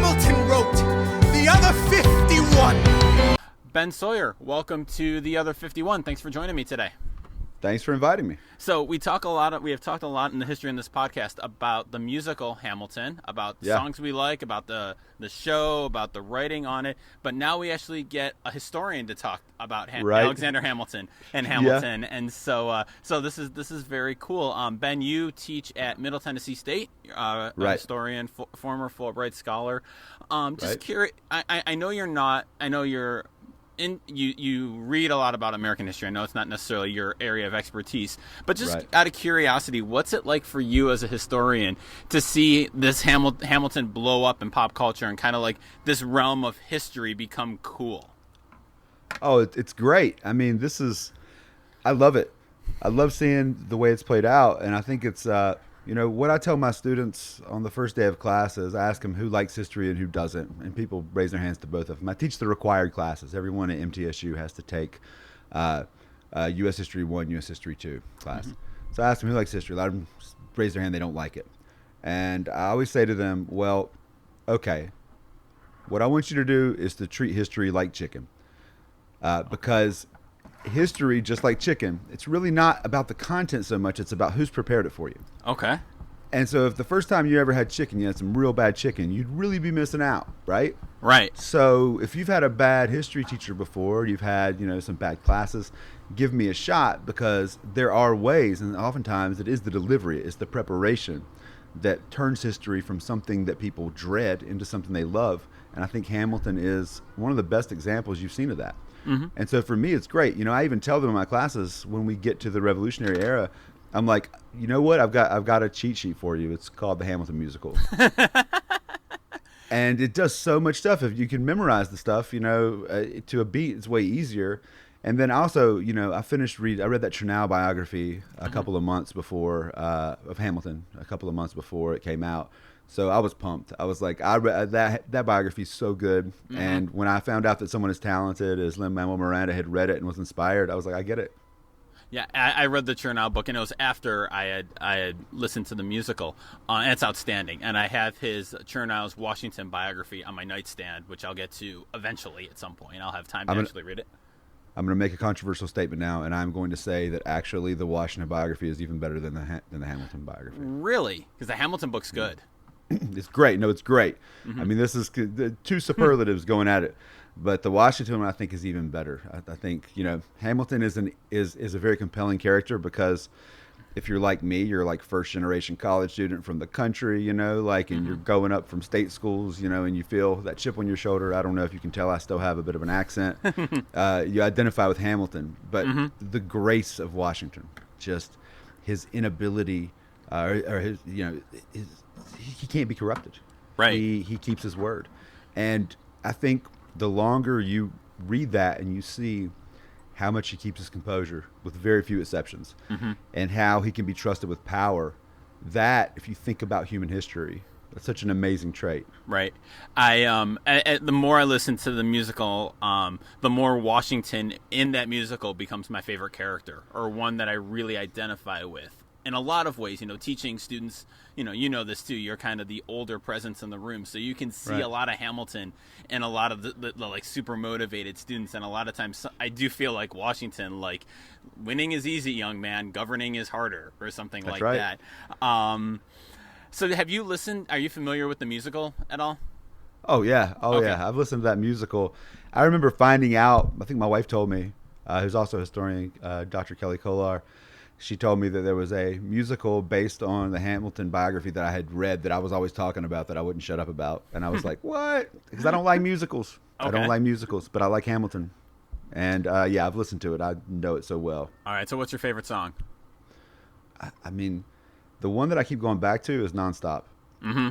Hamilton wrote, "The other 51." Ben Sawyer, welcome to The Other 51. Thanks for joining me today. Thanks for inviting me. So we have talked a lot in the history in this podcast about the musical Hamilton, about songs we like, about the show, about the writing on it. But now we actually get a historian to talk about Alexander Hamilton and Hamilton, and so this is very cool. Ben, you teach at Middle Tennessee State, a historian, former Fulbright scholar. Just curious. I know you're not. I know you're. You read a lot about American history. I know it's not necessarily your area of expertise, but just out of curiosity, what's it like for you as a historian to see this Hamilton blow up in pop culture and kind of like this realm of history become cool? Oh, it's great. I mean, I love it. I love seeing the way it's played out, and I think it's what I tell my students on the first day of class is I ask them who likes history and who doesn't, and people raise their hands to both of them. I teach the required classes. Everyone at MTSU has to take U.S. History 1, U.S. History 2 class. Mm-hmm. So I ask them who likes history. A lot of them raise their hand, they don't like it. And I always say to them, well, okay, what I want you to do is to treat history like chicken. Because history, just like chicken, it's really not about the content so much, it's about who's prepared it for you. Okay. And so if the first time you ever had chicken, you had some real bad chicken, you'd really be missing out, right? Right. So if you've had a bad history teacher before, you've had, some bad classes, give me a shot, because there are ways, and oftentimes it is the delivery, it's the preparation that turns history from something that people dread into something they love. And I think Hamilton is one of the best examples you've seen of that. Mm-hmm. And so for me, it's great. I even tell them in my classes when we get to the Revolutionary era, I'm like, you know what? I've got a cheat sheet for you. It's called the Hamilton Musical. And it does so much stuff. If you can memorize the stuff, to a beat, it's way easier. And then also, I read that Chernow biography a couple of months before, of Hamilton, a couple of months before it came out. So I was pumped. I was like, I read that biography is so good. Mm-hmm. And when I found out that someone as talented as Lin-Manuel Miranda had read it and was inspired, I was like, I get it. Yeah, I read the Chernow book, and it was after I had listened to the musical, and it's outstanding. And I have his Chernow's Washington biography on my nightstand, which I'll get to eventually at some point. I'll have time to actually read it. I'm going to make a controversial statement now, and I'm going to say that actually the Washington biography is even better than the Hamilton biography. Really? Because the Hamilton book's good. It's great. No, it's great. Mm-hmm. I mean, this is the two superlatives going at it, but the Washington one I think is even better. I think Hamilton is a very compelling character, because if you're like me, you're like first generation college student from the country, and you're going up from state schools, and you feel that chip on your shoulder. I don't know if you can tell, I still have a bit of an accent. You identify with Hamilton, but the grace of Washington, just his inability, or his he can't be corrupted. Right. He keeps his word. And I think the longer you read that and you see how much he keeps his composure with very few exceptions, and how he can be trusted with power, that, if you think about human history, that's such an amazing trait. Right. The more I listen to the musical, the more Washington in that musical becomes my favorite character, or one that I really identify with. In a lot of ways, teaching students, you know this too, you're kind of the older presence in the room, so you can see a lot of Hamilton and a lot of the like super motivated students, and a lot of times I do feel like Washington, like, winning is easy, young man, governing is harder, or something like that. So have you listened, are you familiar with the musical at all? Oh yeah. Yeah, I've listened to that musical. I remember finding out, I think my wife told me, who's also a historian, Dr. Kelly Kolar. She told me that there was a musical based on the Hamilton biography that I had read that I was always talking about, that I wouldn't shut up about. And I was like, what? Because I don't like musicals. Okay. I don't like musicals, but I like Hamilton. And I've listened to it. I know it so well. All right. So what's your favorite song? I mean, the one that I keep going back to is Nonstop. Mm-hmm.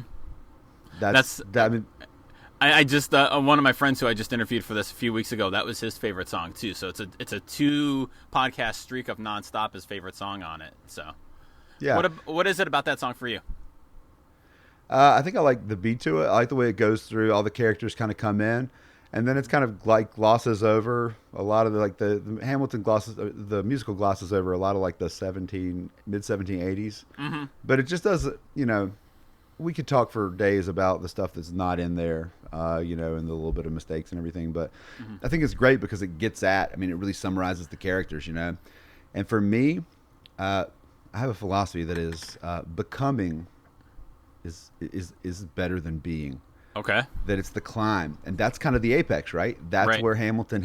I just one of my friends who I just interviewed for this a few weeks ago, that was his favorite song too. So it's a 2 podcast streak of Nonstop, his favorite song on it. So yeah, what is it about that song for you? I think I like the beat to it. I like the way it goes through. All the characters kind of come in, and then it's kind of like glosses over a lot of the Hamilton glosses, the musical glosses over a lot of like the mid 1780s. Mm-hmm. But it just does, we could talk for days about the stuff that's not in there, and the little bit of mistakes and everything. But I think it's great because it gets at. I mean, it really summarizes the characters, And for me, I have a philosophy that is becoming is better than being. Okay. That it's the climb, and that's kind of the apex, right? That's right. where Hamilton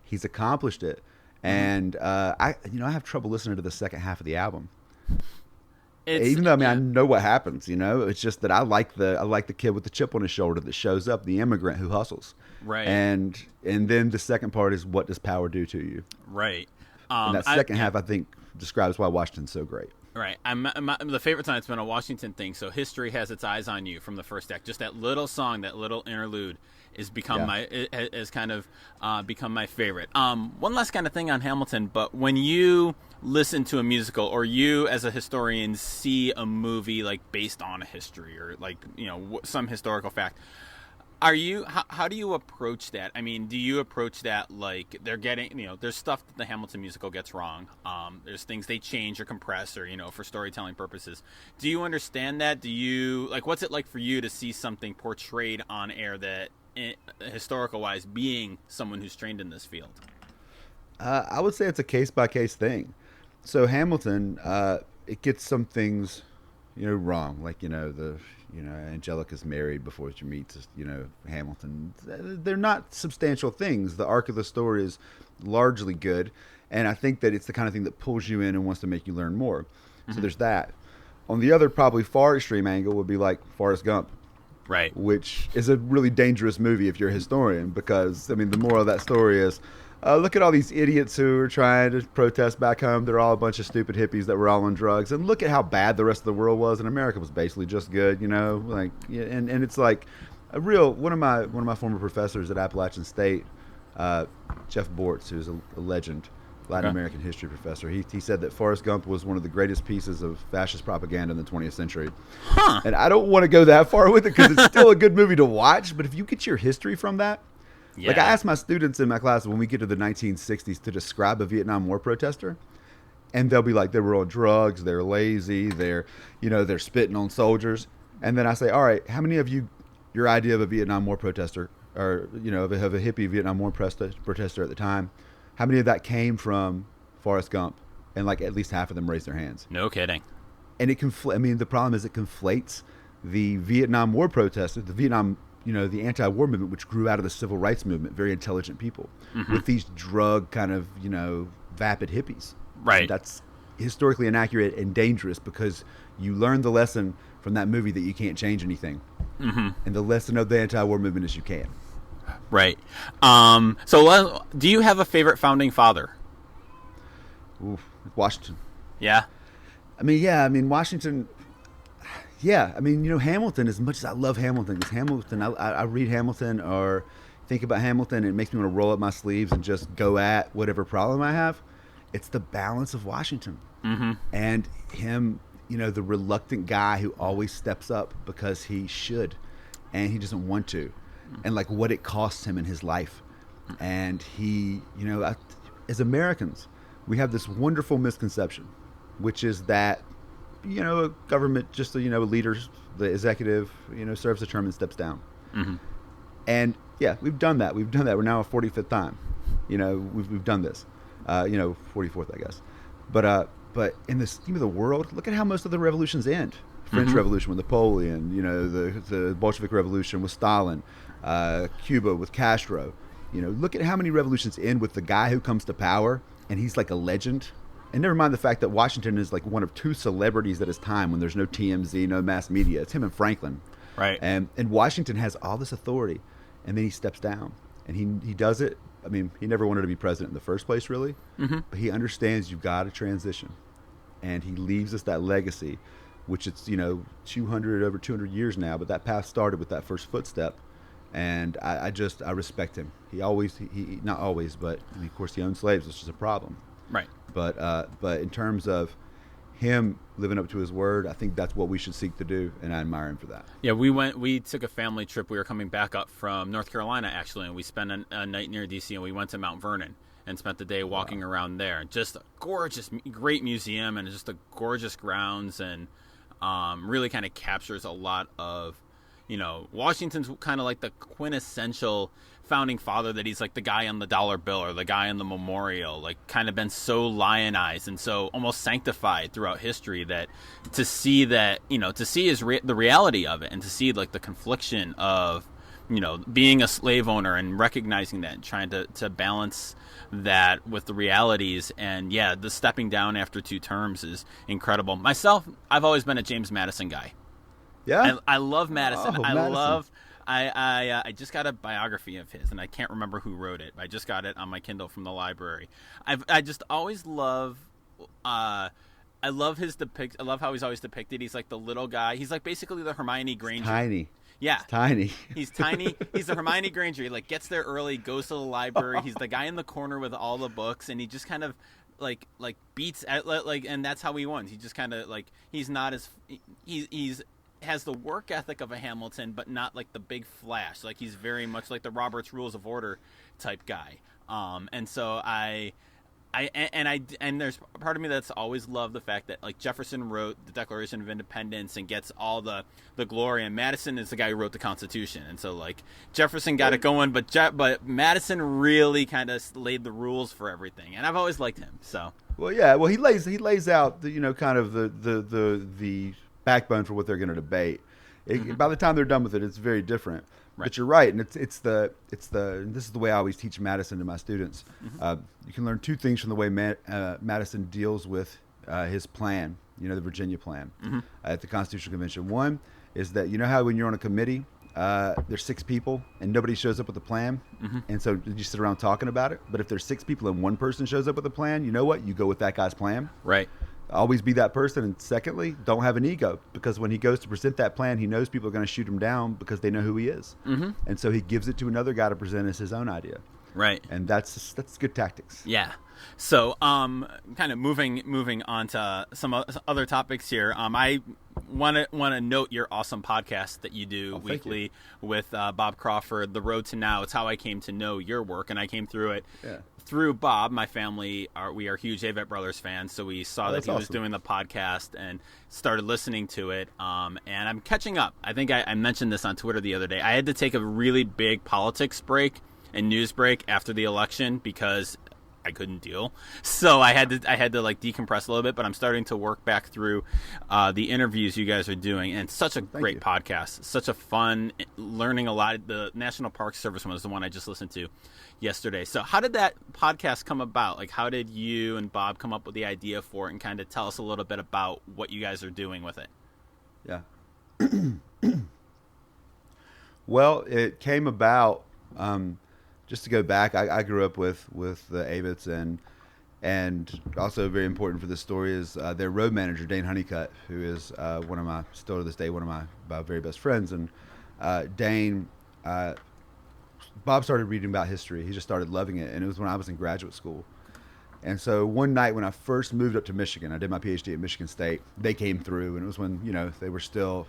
he's accomplished it. And I have trouble listening to the second half of the album. Even though I know what happens, it's just that I like the kid with the chip on his shoulder that shows up, the immigrant who hustles, right? And then the second part is, what does power do to you, right? And that second half, I think, describes why Washington's so great. Right. The favorite time, it's been a Washington thing. So history has its eyes on you from the first act. Just that little song, that little interlude, has become become my favorite. One last kind of thing on Hamilton, but when you listen to a musical, or you as a historian see a movie like based on a history, or like some historical fact, how do you approach that? I mean, do you approach that like they're getting, there's stuff that the Hamilton musical gets wrong. There's things they change or compress, or, for storytelling purposes. Do you understand that? Do you, what's it like for you to see something portrayed on air that, historical wise, being someone who's trained in this field? I would say it's a case-by-case thing. So Hamilton, it gets some things, wrong. Like, Angelica's married before she meets, Hamilton. They're not substantial things. The arc of the story is largely good. And I think that it's the kind of thing that pulls you in and wants to make you learn more. So there's that. On the other, probably far extreme angle would be like Forest Gump. Right. Which is a really dangerous movie if you're a historian, because, the moral of that story is, look at all these idiots who are trying to protest back home. They're all a bunch of stupid hippies that were all on drugs. And look at how bad the rest of the world was, and America was basically just good, and it's like a real, one of my former professors at Appalachian State, Jeff Bortz, who's a legend, Latin American history professor. He said that Forrest Gump was one of the greatest pieces of fascist propaganda in the 20th century. Huh. And I don't want to go that far with it because it's still a good movie to watch. But if you get your history from that, I ask my students in my class when we get to the 1960s to describe a Vietnam War protester, and they'll be like, they were on drugs, they're lazy, they're spitting on soldiers. And then I say, all right, how many of you, your idea of a Vietnam War protester, or of a hippie Vietnam War protester at the time, how many of that came from Forrest Gump? And at least half of them raised their hands. No kidding. And the problem is it conflates the Vietnam War protesters, the the anti-war movement, which grew out of the civil rights movement, very intelligent people, with these drug kind of, vapid hippies. Right. And that's historically inaccurate and dangerous, because you learn the lesson from that movie that you can't change anything. And the lesson of the anti-war movement is you can. Right. So do you have a favorite founding father? Ooh, Washington. Yeah. Washington. Yeah, Hamilton, as much as I love Hamilton, because Hamilton, I read Hamilton or think about Hamilton, and it makes me want to roll up my sleeves and just go at whatever problem I have. It's the balance of Washington. And him, the reluctant guy who always steps up because he should, and he doesn't want to, and what it costs him in his life. And he, as Americans, we have this wonderful misconception, which is that, a government, just a leader, the executive, serves a term and steps down. And yeah, we've done that. We're now a 45th time. We've done this. 44th, I guess. But in the scheme of the world, look at how most of the revolutions end. French Revolution with Napoleon, the Bolshevik Revolution with Stalin, Cuba with Castro. Look at how many revolutions end with the guy who comes to power and he's like a legend. And never mind the fact that Washington is like one of two celebrities at his time when there's no TMZ, no mass media. It's him and Franklin. Right. And Washington has all this authority, and then he steps down. And he does it. He never wanted to be president in the first place, really. But he understands you've got to transition. And he leaves us that legacy, which it's, over 200 years now. But that path started with that first footstep. And I respect him. He not always, but of course he owned slaves, which is a problem. Right. But in terms of him living up to his word, I think that's what we should seek to do, and I admire him for that. Yeah, we took a family trip. We were coming back up from North Carolina, actually, and we spent a night near D.C., and we went to Mount Vernon and spent the day walking around there. Just a gorgeous, great museum, and just a gorgeous grounds, and really kind of captures a lot of, Washington's kind of like the quintessential founding father, that he's like the guy on the dollar bill or the guy on the memorial, like kind of been so lionized and so almost sanctified throughout history, that to see that, to see the reality of it, and to see like the confliction of, being a slave owner and recognizing that and trying to balance that with the realities. And yeah, the stepping down after 2 terms is incredible. Myself, I've always been a James Madison guy. Yeah, I love Madison. Oh, I Madison. love. I just got a biography of his, and I can't remember who wrote it. I just got it on my Kindle from the library. I just always love. I love his I love how he's always depicted. He's like the little guy. He's like basically the Hermione Granger. Tiny. Yeah, Tiny. He's tiny. He's the Hermione Granger. He like gets there early, goes to the library. He's the guy in the corner with all the books, and he just kind of like beats at like, and that's how he wins. He just kind of like, he's not as he's has the work ethic of a Hamilton, but not like the big flash. Like he's very much like the Robert's Rules of Order type guy. And so and there's a part of me that's always loved the fact that like Jefferson wrote the Declaration of Independence and gets all the glory, and Madison is the guy who wrote the Constitution. And so like Jefferson got it going, but Madison really kind of laid the rules for everything, and I've always liked him. So Well, yeah. Well, he lays out the kind of the backbone for what they're going to debate. By the time they're done with it, it's very different. Right. But you're right, and it's the this is the way I always teach Madison to my students. You can learn 2 things from the way Madison deals with his plan. The Virginia plan at the Constitutional Convention. One is that how when you're on a committee, there's 6 people and nobody shows up with a plan, and so you sit around talking about it. But if there's 6 people and one person shows up with a plan, you know what? You go with that guy's plan. Right. Always be that person. And secondly, don't have an ego, because when he goes to present that plan, he knows people are going to shoot him down because they know who he is. And so he gives it to another guy to present as his own idea. Right. And that's good tactics. Yeah. So, kind of moving on to some other topics here. I want to note your awesome podcast that you do weekly with Bob Crawford, The Road to Now. It's how I came to know your work, and I came through it through Bob. My family we are huge Avett Brothers fans, so we saw that he was doing the podcast and started listening to it. And I'm catching up. I think I mentioned this on Twitter the other day. I had to take a really big politics break and news break after the election because I couldn't deal. So I had to like decompress a little bit, but I'm starting to work back through the interviews you guys are doing, and such a great podcast, such a fun, learning a lot. The National Park Service one was the one I just listened to yesterday. So how did that podcast come about? Like, how did you and Bob come up with the idea for it, and kind of tell us a little bit about what you guys are doing with it? Yeah. Well, it came about, just to go back, I grew up with the Avetts, and also very important for this story is their road manager, Dane Honeycutt, who is still to this day, one of my very best friends. And Dane, Bob started reading about history. He just started loving it, and it was when I was in graduate school. And so one night when I first moved up to Michigan, I did my PhD at Michigan State, they came through, and it was when, they were still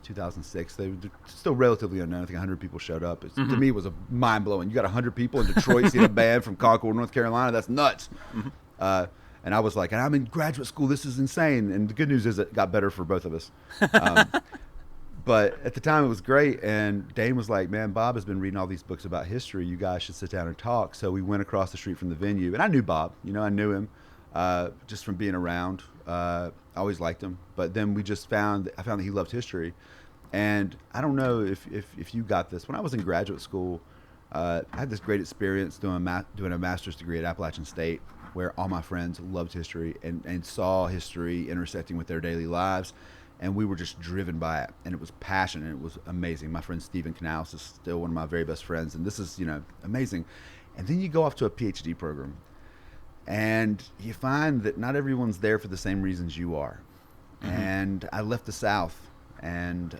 2006. They were still relatively unknown. I think 100 people showed up. To me, it was a mind-blowing. You got 100 people in Detroit seeing a band from Concord, North Carolina. That's nuts. And I was like, and I'm in graduate school. This is insane. And the good news is it got better for both of us. But at the time, it was great. And Dane was like, man, Bob has been reading all these books about history. You guys should sit down and talk. So we went across the street from the venue. And I knew Bob. I knew him just from being around. I always liked him. But then I found that he loved history. And I don't know if you got this. When I was in graduate school, I had this great experience doing a master's degree at Appalachian State, where all my friends loved history and saw history intersecting with their daily lives. And we were just driven by it. And it was passion, and it was amazing. My friend Stephen Knaus is still one of my very best friends. And this is, amazing. And then you go off to a PhD program, and you find that not everyone's there for the same reasons you are. And I left the South and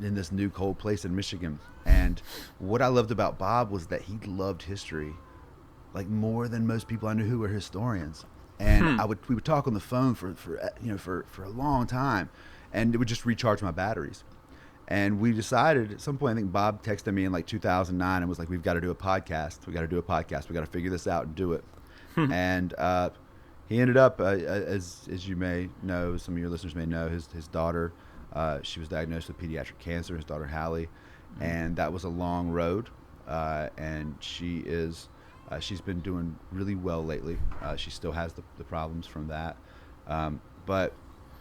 in this new cold place in Michigan. And what I loved about Bob was that he loved history like more than most people I knew who were historians. And we would talk on the phone for a long time, and it would just recharge my batteries. And we decided at some point, I think Bob texted me in like 2009 and was like, we've got to do a podcast. We got to figure this out and do it. And he ended up, as you may know, some of your listeners may know, his daughter, she was diagnosed with pediatric cancer, his daughter Hallie, and that was a long road, and she's been doing really well lately. She still has the problems from that, but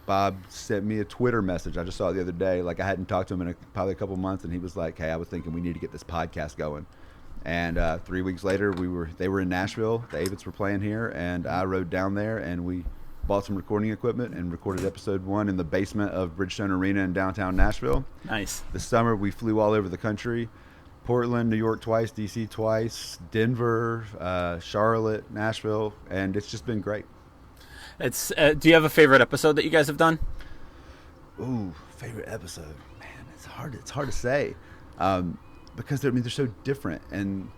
Bob sent me a Twitter message. I just saw it the other day. Like, I hadn't talked to him in probably a couple months, and he was like, "Hey, I was thinking we need to get this podcast going." And 3 weeks later, they were in Nashville. The Avets were playing here, and I rode down there, and we bought some recording equipment and recorded episode 1 in the basement of Bridgestone Arena in downtown Nashville. Nice. This summer, we flew all over the country: Portland, New York twice, DC twice, Denver, Charlotte, Nashville, and it's just been great. It's. Do you have a favorite episode that you guys have done? Ooh, favorite episode, man. It's hard to say, because they're so different. And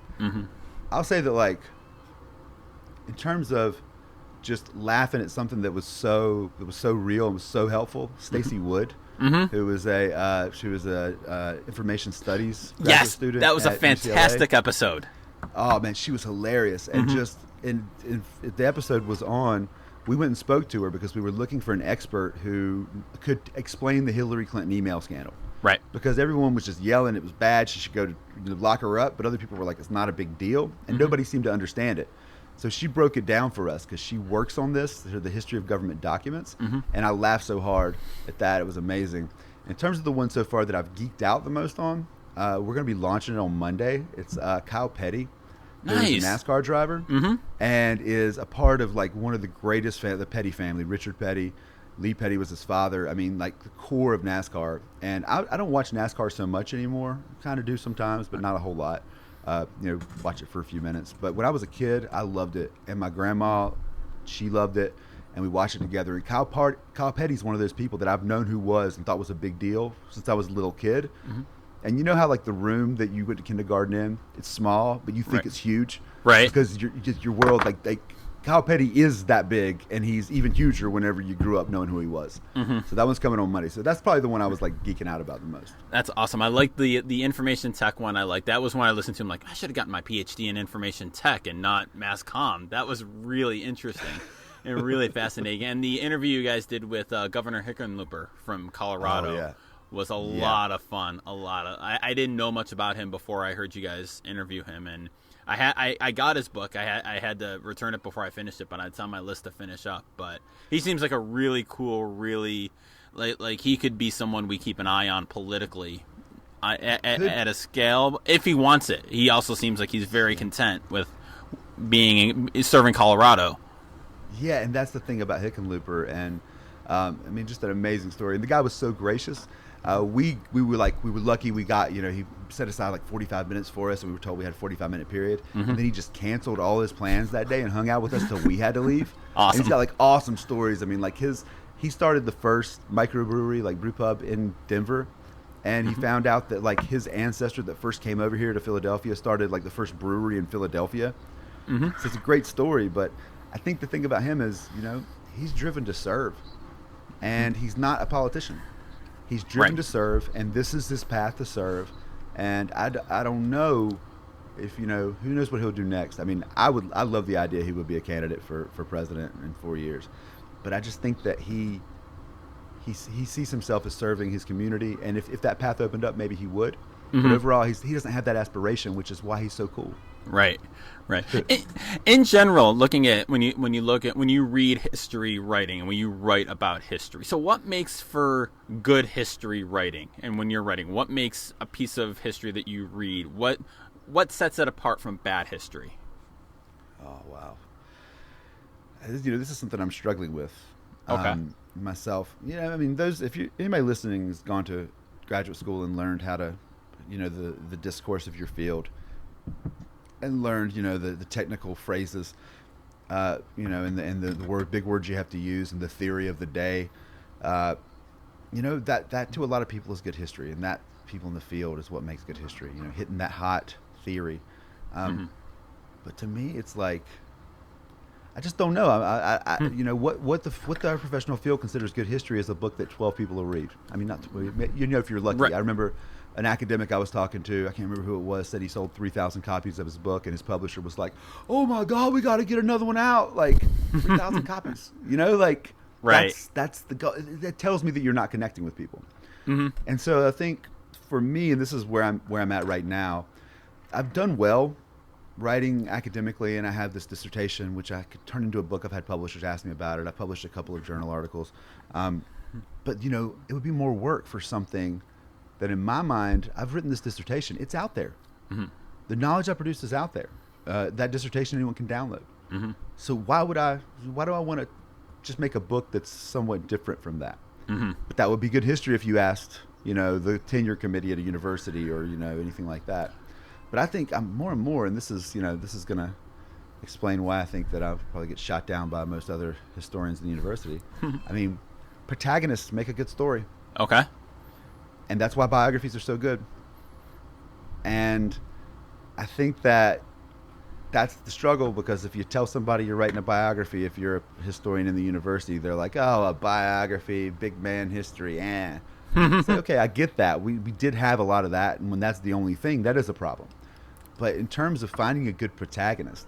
I'll say that, like, in terms of just laughing at something that was so real and was so helpful, Stacey Wood, who was she was a information studies graduate student. That was a fantastic UCLA. episode. Oh man, she was hilarious, and just in the episode was on. We went and spoke to her because we were looking for an expert who could explain the Hillary Clinton email scandal. Right. Because everyone was just yelling it was bad, she should go to lock her up, but other people were like, it's not a big deal, and nobody seemed to understand it. So she broke it down for us because she works on this, the history of government documents, and I laughed so hard at that. It was amazing. In terms of the one so far that I've geeked out the most on, we're going to be launching it on Monday. It's Kyle Petty. Nice. Who's a NASCAR driver and is a part of like one of the greatest the Petty family. Richard Petty, Lee Petty was his father. I mean, like the core of NASCAR. And I don't watch NASCAR so much anymore. Kind of do sometimes, but not a whole lot. Watch it for a few minutes. But when I was a kid, I loved it, and my grandma, she loved it, and we watched it together. And Kyle Petty's one of those people that I've known who was and thought was a big deal since I was a little kid. And you know how, like, the room that you went to kindergarten in, it's small, but you think it's huge, right? Because your world, like Kyle Petty is that big, and he's even huger whenever you grew up knowing who he was. So that one's coming on Monday. So that's probably the one I was like geeking out about the most. That's awesome. I like the information tech one. I like that was when I listened to him. Like, I should have gotten my PhD in information tech and not mass comm. That was really interesting and really fascinating. And the interview you guys did with Governor Hickenlooper from Colorado. Oh, yeah. Was a lot of fun. I didn't know much about him before I heard you guys interview him, and I got his book. I had to return it before I finished it, but it's on my list to finish up. But he seems like a really cool, really like he could be someone we keep an eye on politically at a scale if he wants it. He also seems like he's very content with serving Colorado. Yeah, and that's the thing about Hickenlooper, and I mean, just an amazing story. And the guy was so gracious. We were lucky we got, he set aside like 45 minutes for us, and we were told we had a 45-minute period. And then he just canceled all his plans that day and hung out with us till we had to leave. Awesome. And he's got like awesome stories. I mean, like he started the first microbrewery, like brew pub in Denver. And he found out that like his ancestor that first came over here to Philadelphia started like the first brewery in Philadelphia. So it's a great story. But I think the thing about him is, he's driven to serve. And he's not a politician. He's driven to serve, and this is his path to serve. And I don't know if, who knows what he'll do next. I mean, I love the idea he would be a candidate for president in 4 years. But I just think that he sees himself as serving his community, and if that path opened up, maybe he would. But overall, he doesn't have that aspiration, which is why he's so cool. Right. In general, looking at when you read history writing and when you write about history, so what makes for good history writing? And when you're writing, what makes a piece of history that you read? What sets it apart from bad history? Oh wow. This is something I'm struggling with. Okay. Myself. I mean, anybody listening has gone to graduate school and learned how to, the discourse of your field, and learned, the technical phrases, and the big words you have to use, and the theory of the day, that to a lot of people is good history, and that people in the field is what makes good history. Hitting that hot theory. But to me, it's like, I just don't know. What our professional field considers good history is a book that 12 people will read. I mean, if you're lucky. Right. I remember an academic I was talking to, I can't remember who it was, said he sold 3,000 copies of his book, and his publisher was like, "Oh my God, we got to get another one out!" Like 3,000 copies, like right. That's the goal. That tells me that you're not connecting with people. And so I think for me, and this is where I'm at right now, I've done well writing academically, and I have this dissertation which I could turn into a book. I've had publishers ask me about it. I've published a couple of journal articles, but it would be more work for something that, in my mind, I've written this dissertation. It's out there. The knowledge I produced is out there. That dissertation anyone can download. So why do I want to just make a book that's somewhat different from that? But that would be good history if you asked the tenure committee at a university or anything like that. But I think I'm more and more, and this is going to explain why I think that I'll probably get shot down by most other historians in the university. I mean, protagonists make a good story. Okay. And that's why biographies are so good. And I think that that's the struggle, because if you tell somebody you're writing a biography, if you're a historian in the university, they're like, "Oh, a biography, big man history, eh." Say, okay, I get that. We did have a lot of that, and when that's the only thing, that is a problem. But in terms of finding a good protagonist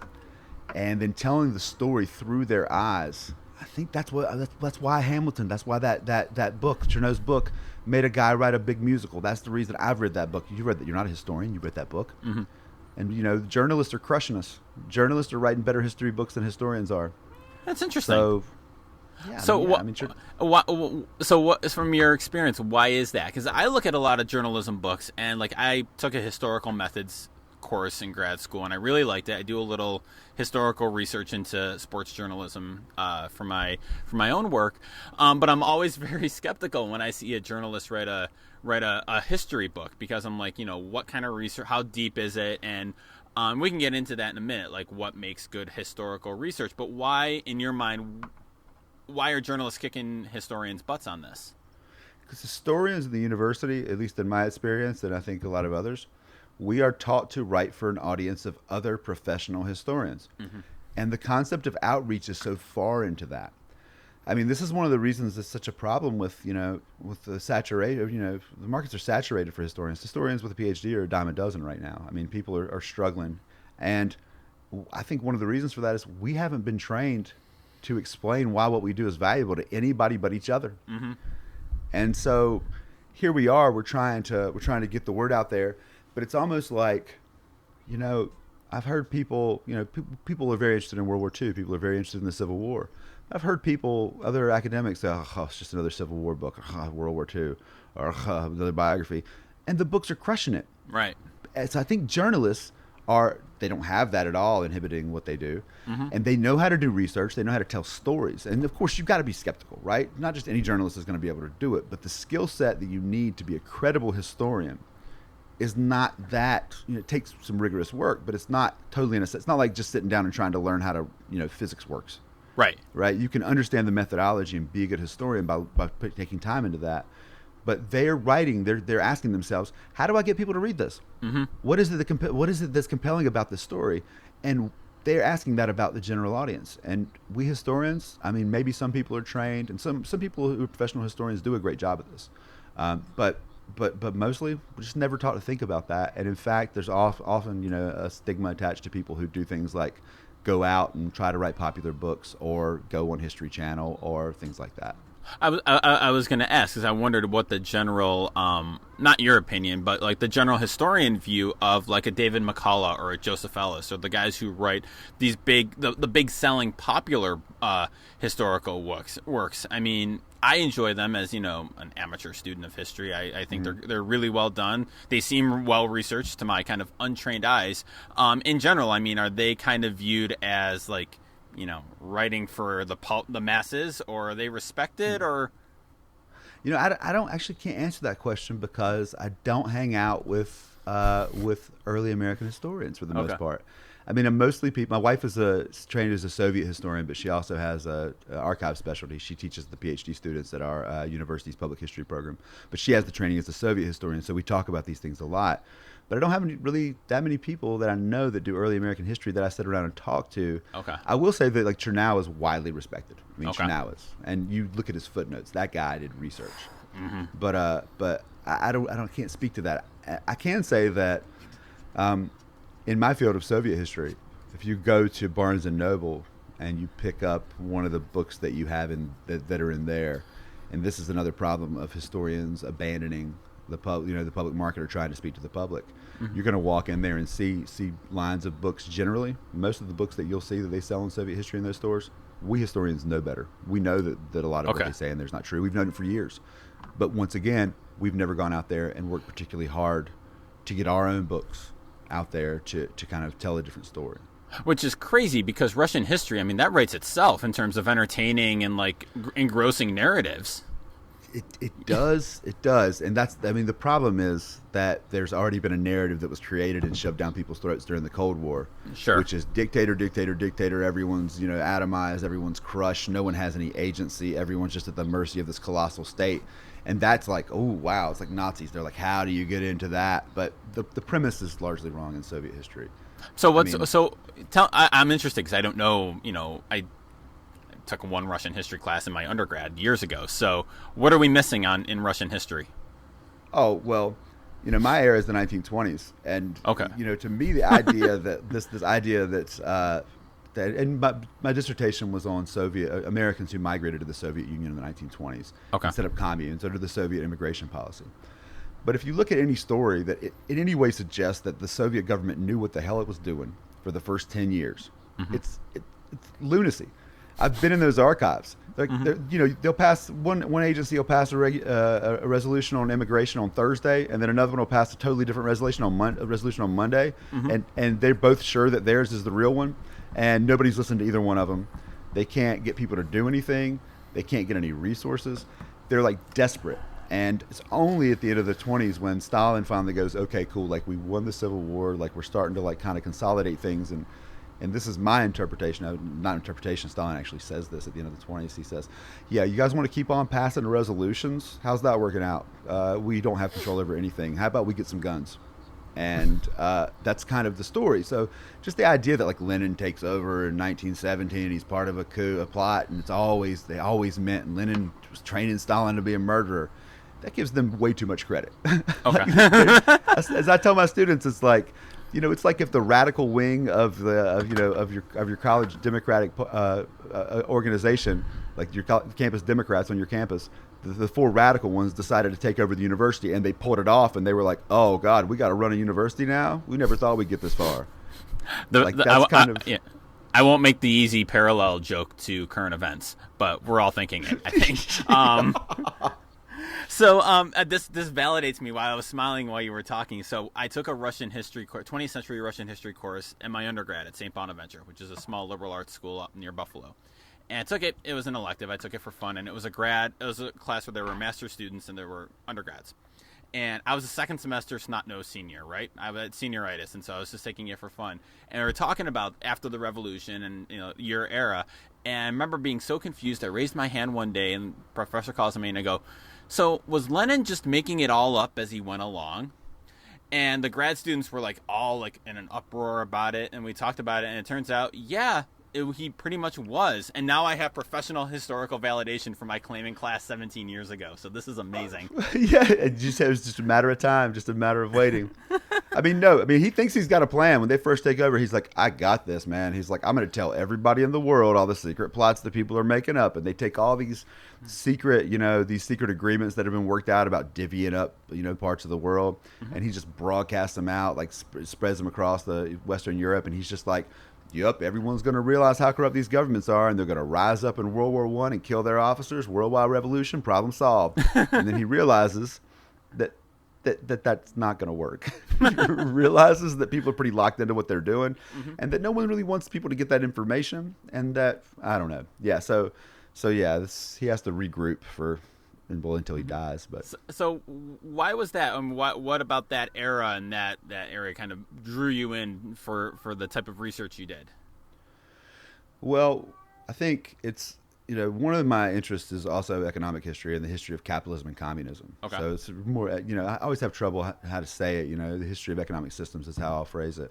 and then telling the story through their eyes, I think that's why Hamilton, that's why that book, Cherneau's book, made a guy write a big musical. That's the reason I've read that book. You read that. You're not a historian. You read that book. And journalists are crushing us. Journalists are writing better history books than historians are. That's interesting. So, yeah, so what is, from your experience, why is that? Because I look at a lot of journalism books, and like I took a historical methods course in grad school, and I really liked it. I do a little historical research into sports journalism for my own work, but I'm always very skeptical when I see a journalist write a history book, because I'm like, what kind of research, how deep is it? And we can get into that in a minute, like what makes good historical research. But why, in your mind, why are journalists kicking historians' butts on this? Because historians in the university, at least in my experience, and I think a lot of others, we are taught to write for an audience of other professional historians. And the concept of outreach is so far into that. I mean, this is one of the reasons it's such a problem with the saturation. The markets are saturated for historians. Historians with a PhD are a dime a dozen right now. I mean, people are struggling. And I think one of the reasons for that is we haven't been trained to explain why what we do is valuable to anybody but each other. And so here we are, we're trying to get the word out there, but it's almost like, I've heard people, people are very interested in World War II. People are very interested in the Civil War. I've heard other academics say, "Oh, it's just another Civil War book, World War II, or another biography." And the books are crushing it. Right. And so I think journalists they don't have that at all inhibiting what they do. And they know how to do research. They know how to tell stories. And of course, you've got to be skeptical, right? Not just any journalist is going to be able to do it, but the skill set that you need to be a credible historian is not that, it takes some rigorous work, but it's not totally it's not like just sitting down and trying to learn how to, physics works. Right. You can understand the methodology and be a good historian by taking time into that. But they're writing, they're asking themselves, how do I get people to read this? What is it that's compelling about this story? And they're asking that about the general audience. And we historians, I mean, maybe some people are trained, and some people who are professional historians do a great job at this. But mostly, we're just never taught to think about that. And in fact, there's often, a stigma attached to people who do things like go out and try to write popular books or go on History Channel or things like that. I was going to ask, because I wondered what the general, not your opinion, but like the general historian view of like a David McCullough or a Joseph Ellis, or the guys who write these the big selling popular historical works. I mean, I enjoy them as, an amateur student of history. I think they're really well done. They seem well researched to my kind of untrained eyes. In general, I mean, are they kind of viewed as like, writing for the masses, or are they respected, or? I don't actually can't answer that question, because I don't hang out with early American historians for the most part. I mean, I'm mostly people. My wife is trained as a Soviet historian, but she also has a archive specialty. She teaches the PhD students at our university's public history program. But she has the training as a Soviet historian, so we talk about these things a lot. But I don't have really that many people that I know that do early American history that I sit around and talk to. Okay. I will say that like Chernow is widely respected. I mean, Chernow is, and you look at his footnotes. That guy did research. But I can't speak to that. I can say that in my field of Soviet history, if you go to Barnes and Noble and you pick up one of the books that you have that are in there, and this is another problem of historians abandoning the public market or trying to speak to the public. Mm-hmm. You're going to walk in there and see lines of books. Generally, most of the books that you'll see that they sell in Soviet history in those stores, we historians know better. We know that a lot of what they say in there is not true. We've known it for years. But once again, we've never gone out there and worked particularly hard to get our own books out there to kind of tell a different story. Which is crazy because Russian history, I mean, that writes itself in terms of entertaining and like engrossing narratives. It does. And the problem is that there's already been a narrative that was created and shoved down people's throats during the Cold War. Sure. Which is dictator. Everyone's, atomized. Everyone's crushed. No one has any agency. Everyone's just at the mercy of this colossal state. And that's like, oh, wow. It's like Nazis. They're like, how do you get into that? But the premise is largely wrong in Soviet history. So I'm interested because I don't know, I took one Russian history class in my undergrad years ago. So what are we missing in Russian history? Oh, well, my era is the 1920s. And, to me, the idea that this idea that and my dissertation was on Soviet Americans who migrated to the Soviet Union in the 1920s and set up communes under the Soviet immigration policy. But if you look at any story that in any way suggests that the Soviet government knew what the hell it was doing for the first 10 years, mm-hmm. it's lunacy. I've been in those archives. They'll pass one agency will pass a resolution on immigration on Thursday, and then another one will pass a totally different resolution on Monday, mm-hmm. and they're both sure that theirs is the real one, and nobody's listened to either one of them. They can't get people to do anything. They can't get any resources. They're like desperate. And it's only at the end of the 20s when Stalin finally goes, okay, cool, like we won the Civil War, like we're starting to like kind of consolidate things. And this is my interpretation, not interpretation, Stalin actually says this at the end of the 20s. He says, yeah, you guys want to keep on passing the resolutions? How's that working out? We don't have control over anything. How about we get some guns? And that's kind of the story. So just the idea that like Lenin takes over in 1917, he's part of a coup, a plot, and they always meant, and Lenin was training Stalin to be a murderer. That gives them way too much credit. Okay. As I tell my students, it's like, it's like if the radical wing of your college Democratic organization, like your campus Democrats on your campus, the four radical ones decided to take over the university, and they pulled it off, and they were like, "Oh God, we got to run a university now. We never thought we'd get this far." I won't make the easy parallel joke to current events, but we're all thinking it, I think. So this validates me while I was smiling while you were talking. So I took a Russian history 20th century Russian history course in my undergrad at St. Bonaventure, which is a small liberal arts school up near Buffalo. And I took it. It was an elective. I took it for fun, and it was a class where there were master students and there were undergrads. And I was a second semester snot-nosed senior, right? I had senioritis, and so I was just taking it for fun. And we were talking about after the revolution and your era. And I remember being so confused. I raised my hand one day, and the professor calls me, and I go, "So was Lenin just making it all up as he went along?" And the grad students were like all like in an uproar about it, and we talked about it, and it turns out, yeah, he pretty much was. And now I have professional historical validation for my claim in class 17 years ago. So this is amazing. Yeah, it was just a matter of time, just a matter of waiting. He thinks he's got a plan. When they first take over, he's like, I got this, man. He's like, I'm going to tell everybody in the world all the secret plots that people are making up. And they take all these secret agreements that have been worked out about divvying up, parts of the world. Mm-hmm. And he just broadcasts them out, like spreads them across the Western Europe. And he's just like, yep, everyone's going to realize how corrupt these governments are, and they're going to rise up in World War I and kill their officers. Worldwide revolution, problem solved. And then he realizes that's not going to work. He realizes that people are pretty locked into what they're doing, mm-hmm. and that no one really wants people to get that information. And that, I don't know. Yeah, so yeah, he has to regroup until he dies. But so why was that? What about that era and that area kind of drew you in for the type of research you did? Well, I think it's one of my interests is also economic history and the history of capitalism and communism. Okay. So it's more I always have trouble how to say it. The history of economic systems is how I'll phrase it.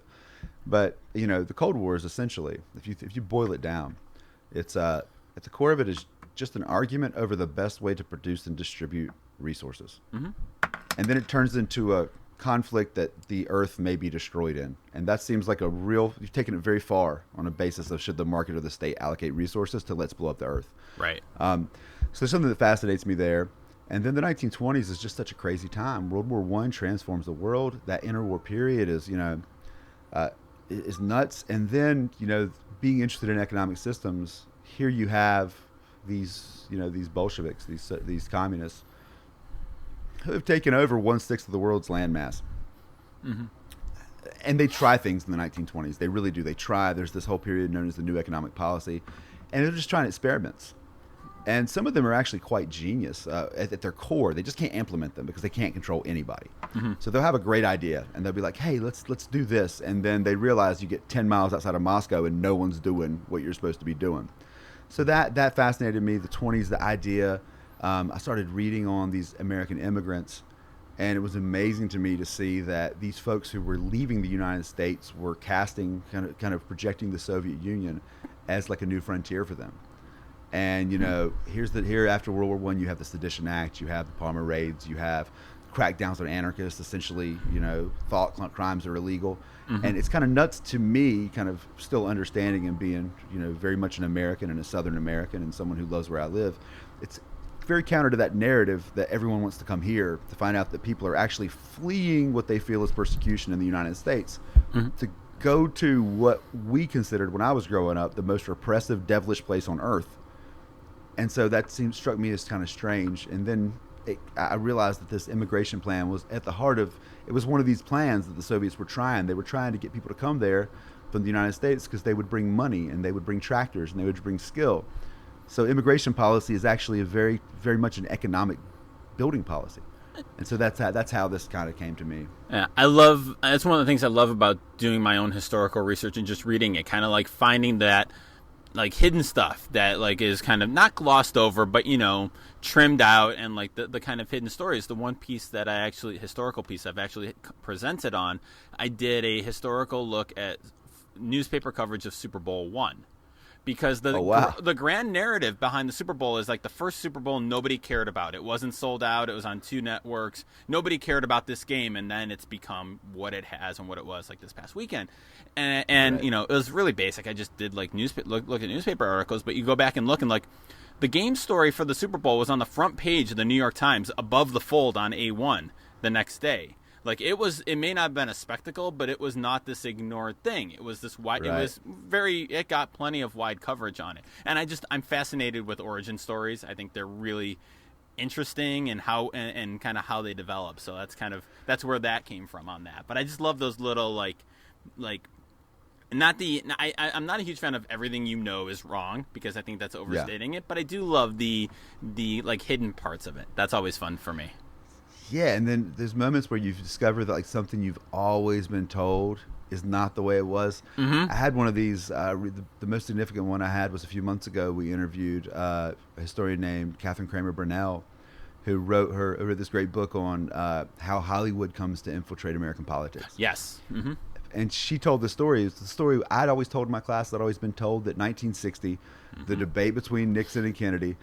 But the Cold War is essentially, if you boil it down, it's at the core of it is just an argument over the best way to produce and distribute resources. Mm-hmm. And then it turns into a conflict that the Earth may be destroyed in, and that seems like you've taken it very far on a basis of should the market or the state allocate resources to let's blow up the Earth. Right. So there's something that fascinates me there. And then the 1920s is just such a crazy time. World War I transforms the world. That interwar period is, is nuts. And then, being interested in economic systems, here you have these Bolsheviks, these communists, who have taken over 1/6 of the world's landmass. Mm-hmm. And they try things in the 1920s. They really do. They try. There's this whole period known as the New Economic Policy. And they're just trying experiments. And some of them are actually quite genius at their core. They just can't implement them because they can't control anybody. Mm-hmm. So they'll have a great idea, and they'll be like, hey, let's do this. And then they realize you get 10 miles outside of Moscow, and no one's doing what you're supposed to be doing. So that fascinated me, the 20s, the idea. I started reading on these American immigrants, and it was amazing to me to see that these folks who were leaving the United States were casting, kind of projecting the Soviet Union as like a new frontier for them. And, here after World War I, you have the Sedition Act, you have the Palmer Raids, you have crackdowns on anarchists, essentially, thought crimes are illegal. Mm-hmm. And it's kind of nuts to me, kind of still understanding and being, very much an American and a Southern American and someone who loves where I live. It's very counter to that narrative that everyone wants to come here to find out that people are actually fleeing what they feel is persecution in the United States to go to what we considered, when I was growing up, the most repressive, devilish place on earth. And so that struck me as kind of strange. And then I realized that this immigration plan was at the heart of, it was one of these plans that the Soviets were trying. They were trying to get people to come there from the United States because they would bring money and they would bring tractors and they would bring skill. So immigration policy is actually a very, very much an economic building policy. And so that's how this kind of came to me. Yeah, that's one of the things I love about doing my own historical research and just reading it, kind of like finding that like hidden stuff that like is kind of not glossed over, but trimmed out, and like the kind of hidden stories. The one piece that historical piece I've actually presented on, I did a historical look at newspaper coverage of Super Bowl I. Because the grand narrative behind the Super Bowl is like the first Super Bowl nobody cared about. It wasn't sold out. It was on 2 networks. Nobody cared about this game, and then it's become what it has and what it was like this past weekend. And right. It was really basic. I just did like look at newspaper articles, but you go back and look, and like the game story for the Super Bowl was on the front page of the New York Times above the fold on A1 the next day. Like it may not have been a spectacle, but it was not this ignored thing. It was this wide. Right. It got plenty of wide coverage on it. And I'm fascinated with origin stories. I think they're really interesting and and kind of how they develop. So that's where that came from on that. But I just love those little I'm not a huge fan of everything is wrong, because I think that's overstating it. But I do love the like hidden parts of it. That's always fun for me. Yeah, and then there's moments where you've discovered that like something you've always been told is not the way it was. Mm-hmm. I had one of these. The most significant one I had was a few months ago. We interviewed a historian named Catherine Kramer Burnell, who wrote this great book on how Hollywood comes to infiltrate American politics. Yes. Mm-hmm. And she told the story. It's the story I'd always told in my class. I'd always been told that 1960, the debate between Nixon and Kennedy,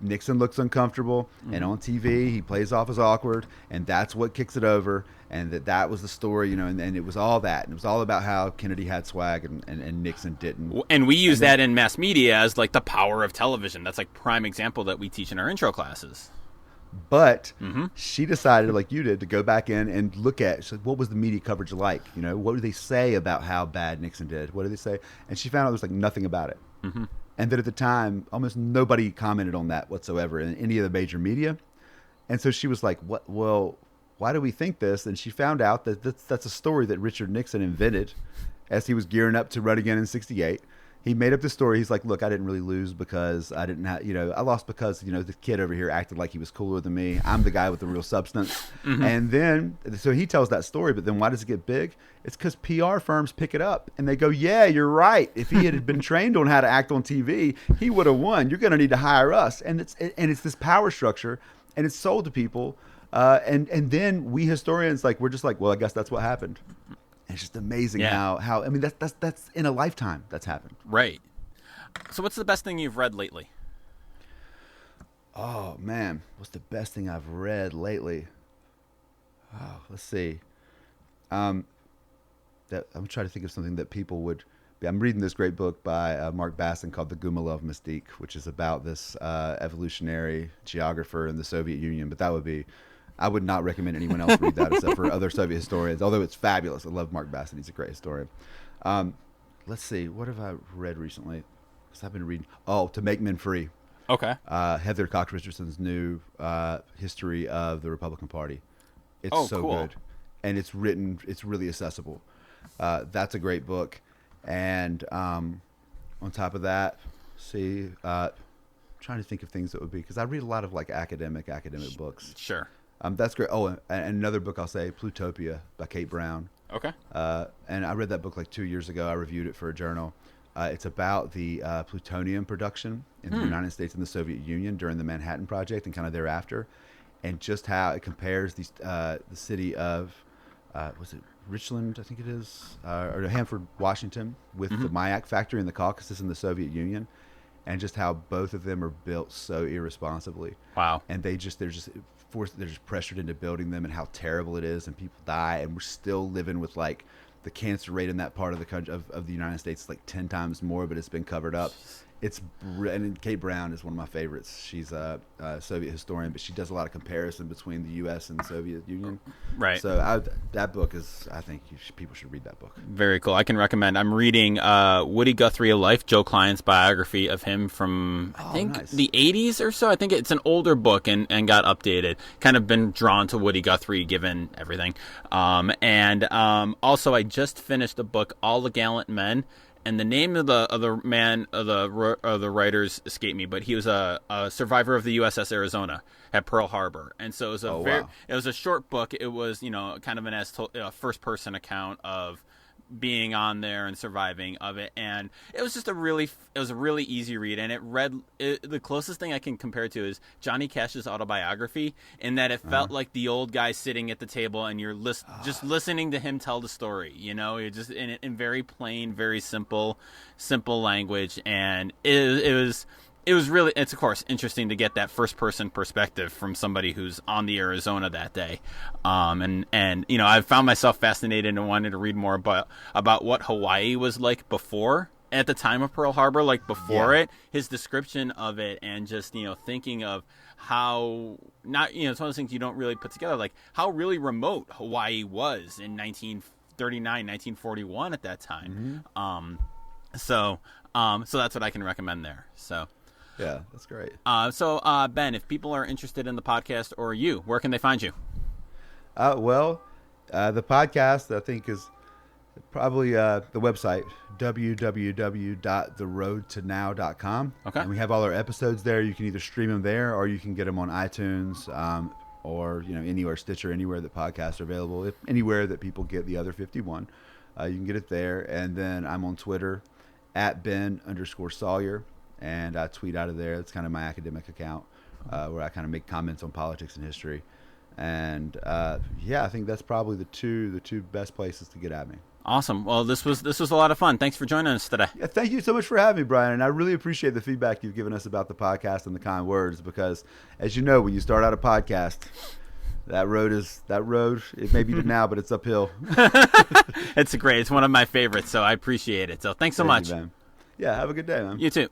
Nixon looks uncomfortable, and on TV he plays off as awkward, and that's what kicks it over, and that was the story, and it was all that. And it was all about how Kennedy had swag and Nixon didn't. And we use that in mass media as like the power of television. That's like prime example that we teach in our intro classes. But she decided, like you did, to go back in and look at what was the media coverage like. What did they say about how bad Nixon did? What did they say? And she found out there was like nothing about it. Mm-hmm. And that at the time, almost nobody commented on that whatsoever in any of the major media. And so she was like, "What? Well, why do we think this?" And she found out that that's a story that Richard Nixon invented as he was gearing up to run again in '68. He made up this story. He's like, "Look, I didn't really lose because I didn't have, I lost because, the kid over here acted like he was cooler than me. I'm the guy with the real substance." Mm-hmm. And then, so he tells that story, but then why does it get big? It's because PR firms pick it up and they go, "Yeah, you're right. If he had been trained on how to act on TV, he would have won. You're going to need to hire us." And it's this power structure, and it's sold to people. And then we historians, we're just like, well, I guess that's what happened. It's just amazing how I mean that's in a lifetime that's happened. Right. So what's the best thing you've read lately? Oh man, what's the best thing I've read lately? Oh, let's see. That I'm trying to think of something that people would. I'm reading this great book by Mark Bassin called The Gumilev Mystique, which is about this evolutionary geographer in the Soviet Union. But that would be, I would not recommend anyone else read that except for other Soviet historians, although it's fabulous. I love Mark Bassin. He's a great historian. Let's see. What have I read recently? Because I've been reading, To Make Men Free. Okay. Heather Cox Richardson's new history of the Republican Party. It's so cool. good. And it's really accessible. That's a great book. And on top of that, trying to think of things that would be, because I read a lot of like academic books. Sure. That's great. Oh, and another book I'll say, Plutopia by Kate Brown. Okay. And I read that book like 2 years ago. I reviewed it for a journal. It's about the plutonium production in the United States and the Soviet Union during the Manhattan Project and kind of thereafter, and just how it compares the city of, was it Richland, I think it is, or Hanford, Washington, with the Mayak factory in the Caucasus in the Soviet Union, and just how both of them are built so irresponsibly. Wow. And they're just pressured into building them, and how terrible it is, and people die, and we're still living with like the cancer rate in that part of the country of the United States is like 10 times more, but it's been covered up. And Kate Brown is one of my favorites. She's a Soviet historian, but she does a lot of comparison between the U.S. and the Soviet Union. Right. So that book is, I think people should read that book. Very cool. I can recommend. I'm reading Woody Guthrie, A Life, Joe Klein's biography of him from, I think, the 80s or so. I think it's an older book and got updated. Kind of been drawn to Woody Guthrie given everything. Also, I just finished the book, All the Gallant Men. And the name of the writers escaped me, but he was a survivor of the USS Arizona at Pearl Harbor, and so it was it was a short book. It was kind of an first person account of being on there and surviving of it, and it was just a really easy read, and the closest thing I can compare it to is Johnny Cash's autobiography, in that it felt like the old guy sitting at the table and you're just listening to him tell the story. You're just in very plain, very simple language, and it was really, it's of course interesting to get that first person perspective from somebody who's on the Arizona that day. I found myself fascinated and wanted to read more about what Hawaii was like before, at the time of Pearl Harbor, like before it, his description of it, and just, thinking of how it's one of those things you don't really put together, like how really remote Hawaii was in 1939, 1941 at that time. So that's what I can recommend there. So. Yeah, that's great. Ben, if people are interested in the podcast or you, where can they find you? The podcast, I think, is probably the website, www.theroadtonow.com. Okay. And we have all our episodes there. You can either stream them there, or you can get them on iTunes, or anywhere, Stitcher, anywhere that podcasts are available. Anywhere that people get the other 51, you can get it there. And then I'm on Twitter at Ben_Sawyer. And I tweet out of there. It's kind of my academic account, where I kind of make comments on politics and history. And I think that's probably the two best places to get at me. Awesome. Well, this was a lot of fun. Thanks for joining us today. Yeah, thank you so much for having me, Brian. And I really appreciate the feedback you've given us about the podcast and the kind words, because as you know, when you start out a podcast, that road, it may be to now, but it's uphill. It's great. It's one of my favorites, so I appreciate it. So thanks so much. You, man. Yeah, have a good day, man. You too.